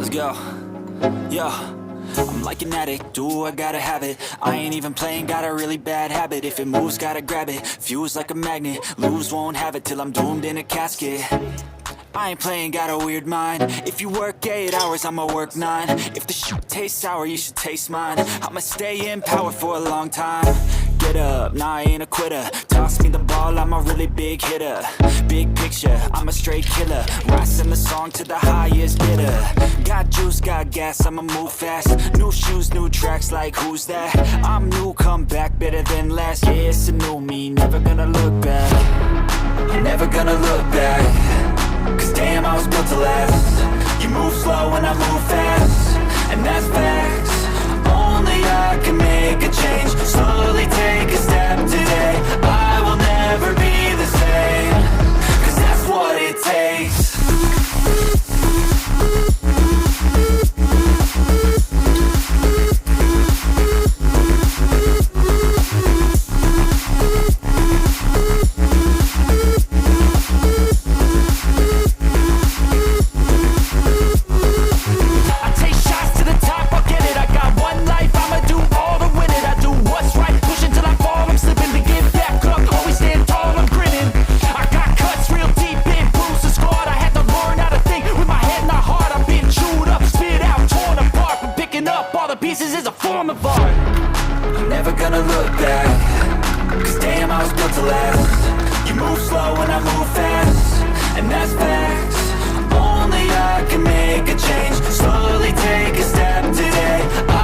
Let's go. Yo, I'm like an addict, do I gotta have it. I ain't even playing, got a really bad habit. If it moves, gotta grab it, fuse like a magnet. Lose, won't have it till I'm doomed in a casket. I ain't playing, got a weird mind. If you work 8 hours, I'ma work 9. If the shit tastes sour, you should taste mine. I'ma stay in power for a long time. Get up, nah, I ain't a quitter. Toss me the ball, I'm a really big hitter. Big picture, I'm a straight killer. Rising the song to the highest bidder. Got juice, got gas, I'ma move fast. New shoes, new tracks, like who's that? I'm new, come back, better than last. Yeah, it's a new me, never gonna look back. I'm never gonna look back. Cause damn, I was built to last. You move slow and I move fast, and that's facts. Only I can make a change. Slowly take a step today. I will never be the same. Cause that's what it takes. I'm never gonna look back. Cause damn, I was built to last. You move slow and I move fast, and that's facts. Only I can make a change. Slowly take a step today.